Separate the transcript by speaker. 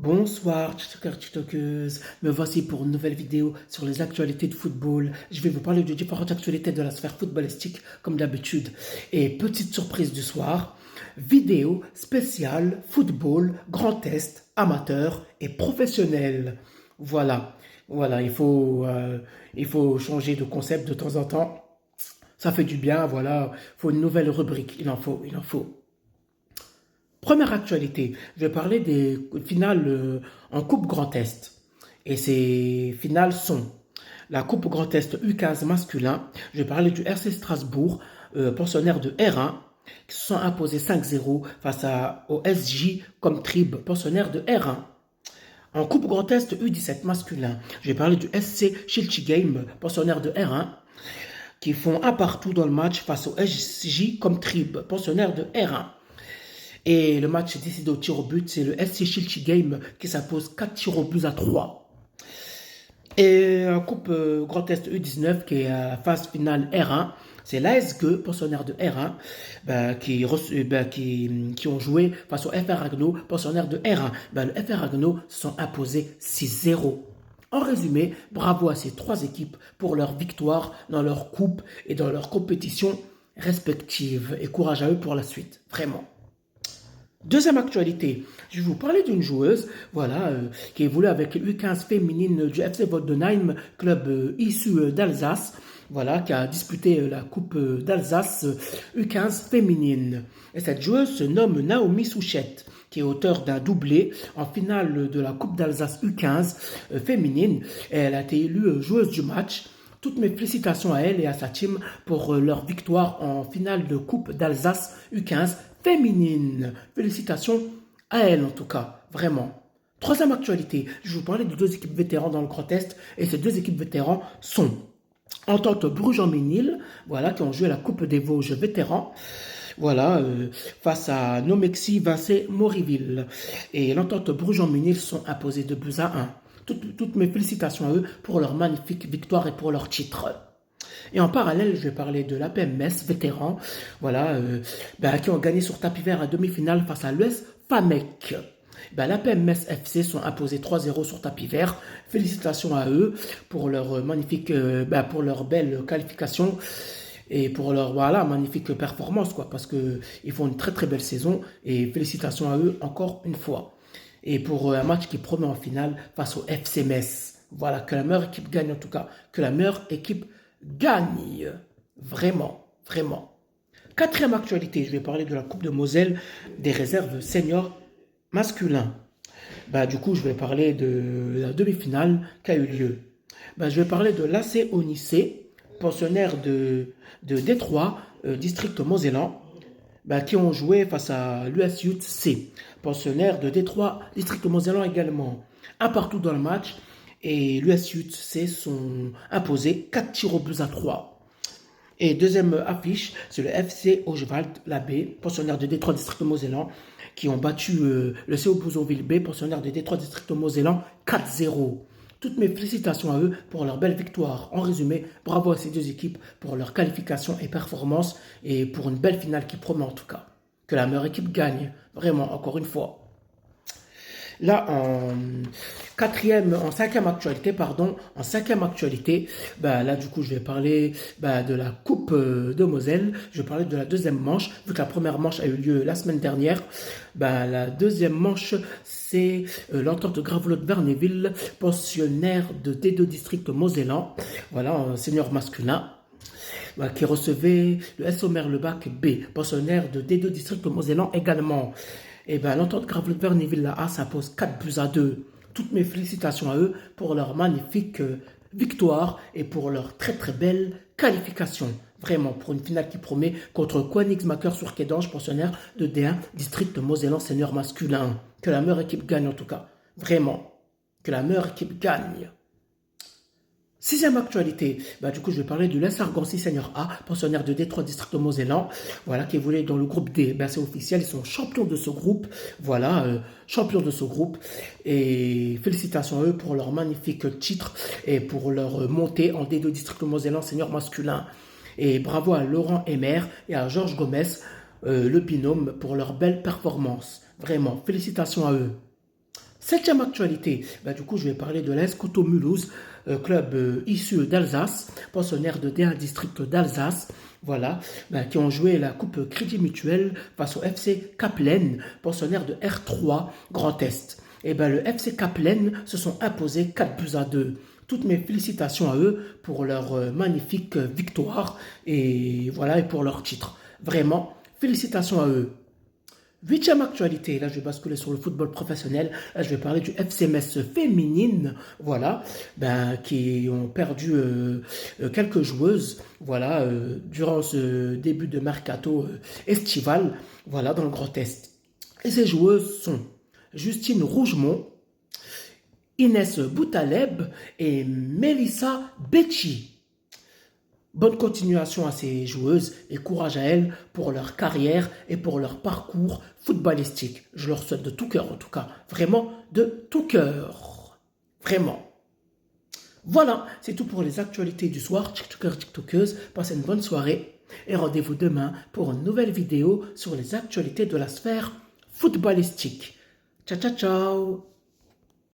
Speaker 1: Bonsoir, TikTokers, TikTokeuses. Me voici pour une nouvelle vidéo sur les actualités de football. Je vais vous parler de différentes actualités de la sphère footballistique, comme d'habitude. Et petite surprise du soir, vidéo spéciale football, grand test, amateur et professionnel. Voilà, voilà, il faut changer de concept de temps en temps. Ça fait du bien, voilà. Il faut une nouvelle rubrique, il en faut. Première actualité, je vais parler des finales en Coupe Grand Est. Et ces finales sont la Coupe Grand Est U15 masculin. Je vais parler du RC Strasbourg, pensionnaire de R1, qui se sont imposés 5-0 au SJ comme Trib, pensionnaire de R1. En Coupe Grand Est U17 masculin, je vais parler du SC Game, pensionnaire de R1, qui font un partout dans le match face au SJ comme Trib, pensionnaire de R1. Et le match est décidé au tir au but. C'est le SC Game qui s'impose 4 tirs au but à 3. Et en Coupe Grand Est U19 qui est à la phase finale R1. C'est l'ASG, pensionnaire de R1, qui ont joué face au FR Agno, pensionnaire de R1. Le FR Agno se sont imposés 6-0. En résumé, bravo à ces trois équipes pour leur victoire dans leur coupe et dans leurs compétitions respectives. Et courage à eux pour la suite, vraiment. Deuxième actualité, je vais vous parler d'une joueuse, voilà, qui évolue avec U15 féminine du FC Voldenheim, club issu d'Alsace, voilà, qui a disputé la Coupe d'Alsace U15 féminine. Et cette joueuse se nomme Naomi Souchette, qui est auteure d'un doublé en finale de la Coupe d'Alsace U15 féminine. Et elle a été élue joueuse du match. Toutes mes félicitations à elle et à sa team pour leur victoire en finale de Coupe d'Alsace U15 féminine. Félicitations à elle en tout cas, vraiment. Troisième actualité, je vais vous parler de deux équipes vétérans dans le Grand Est. Et ces deux équipes vétérans sont Entente Bruges-en-Ménil, voilà, qui ont joué la Coupe des Vosges vétérans. Voilà, face à Nomexi, Vincé, Moriville. Et l'Entente Bruges-en-Ménil sont imposés de buts à 1. Toutes mes félicitations à eux pour leur magnifique victoire et pour leur titre. Et en parallèle, je vais parler de l'APM Metz, vétéran, voilà, qui ont gagné sur tapis vert à demi-finale face à l'US Famec. L'APM Metz FC sont imposés 3-0 sur tapis vert. Félicitations à eux pour leur magnifique, pour leur belle qualification et pour leur magnifique performance, quoi, parce qu'ils font une très très belle saison et félicitations à eux encore une fois. Et pour un match qui promet en finale face au FC Metz. Voilà, que la meilleure équipe gagne en tout cas. Que la meilleure équipe gagne. Vraiment, vraiment. Quatrième actualité, je vais parler de la Coupe de Moselle des réserves seniors masculins. Du coup, je vais parler de la demi-finale qui a eu lieu. Je vais parler de l'AC Onissé, pensionnaire de Détroit, district mosellan, qui ont joué face à l'US Youth C, pensionnaire de Détroit, district mosellan également. Un partout dans le match, et l'US Youth C sont imposés 4 tirs au but à 3. Et deuxième affiche, c'est le FC Ogewald Labé, pensionnaire de Détroit, district mosellan, qui ont battu le CO Bouzonville B, pensionnaire de Détroit, district mosellan, 4-0. Toutes mes félicitations à eux pour leur belle victoire. En résumé, bravo à ces deux équipes pour leur qualification et performance et pour une belle finale qui promet en tout cas. Que la meilleure équipe gagne, vraiment, encore une fois. Là, en cinquième actualité, là, du coup, je vais parler de la Coupe de Moselle. Je vais parler de la deuxième manche, vu que la première manche a eu lieu la semaine dernière. La deuxième manche, c'est l'entente de Gravelotte Verneville, pensionnaire de D2 District Mosellan, voilà, un senior masculin. Qui recevait le SO Merlebac B, pensionnaire de D2 District Mosellan également. Et l'entente Gravelotte Verneville la A s'impose 4 buts à 2. Toutes mes félicitations à eux pour leur magnifique victoire et pour leur très très belle qualification. Vraiment, pour une finale qui promet contre Koenigsmacker sur Kédange, pensionnaire de D1, district Mosellan senior masculin. Que la meilleure équipe gagne en tout cas. Vraiment. Que la meilleure équipe gagne. Sixième actualité, du coup je vais parler de l'AS Argancy Senior A, pensionnaire de Détroit District Mosellan, voilà, qui évolue dans le groupe D. C'est officiel, ils sont champions de ce groupe, voilà, champions de ce groupe. Et félicitations à eux pour leur magnifique titre et pour leur montée en D2 District Mosellan Senior masculin. Et bravo à Laurent Emer et à Georges Gomez, le binôme, pour leur belle performance. Vraiment, félicitations à eux. Septième actualité, du coup je vais parler de l'AS Koto Mulhouse, club issu d'Alsace, pensionnaire de D1 district d'Alsace, voilà, qui ont joué la Coupe Crédit Mutuel face au FC Kaplen, pensionnaire de R3 Grand Est. Et le FC Kaplen se sont imposés 4-2. Toutes mes félicitations à eux pour leur magnifique victoire et voilà, et pour leur titre. Vraiment, félicitations à eux. Huitième actualité, là je vais basculer sur le football professionnel, là je vais parler du FC Metz féminine, voilà, qui ont perdu quelques joueuses, voilà, durant ce début de mercato estival, voilà, dans le Grand Est. Et ces joueuses sont Justine Rougemont, Inès Boutaleb et Melissa Becci. Bonne continuation à ces joueuses et courage à elles pour leur carrière et pour leur parcours footballistique. Je leur souhaite de tout cœur en tout cas, vraiment de tout cœur. Vraiment. Voilà, c'est tout pour les actualités du soir. TikTokers, TikTokeuses, passez une bonne soirée et rendez-vous demain pour une nouvelle vidéo sur les actualités de la sphère footballistique. Ciao, ciao, ciao.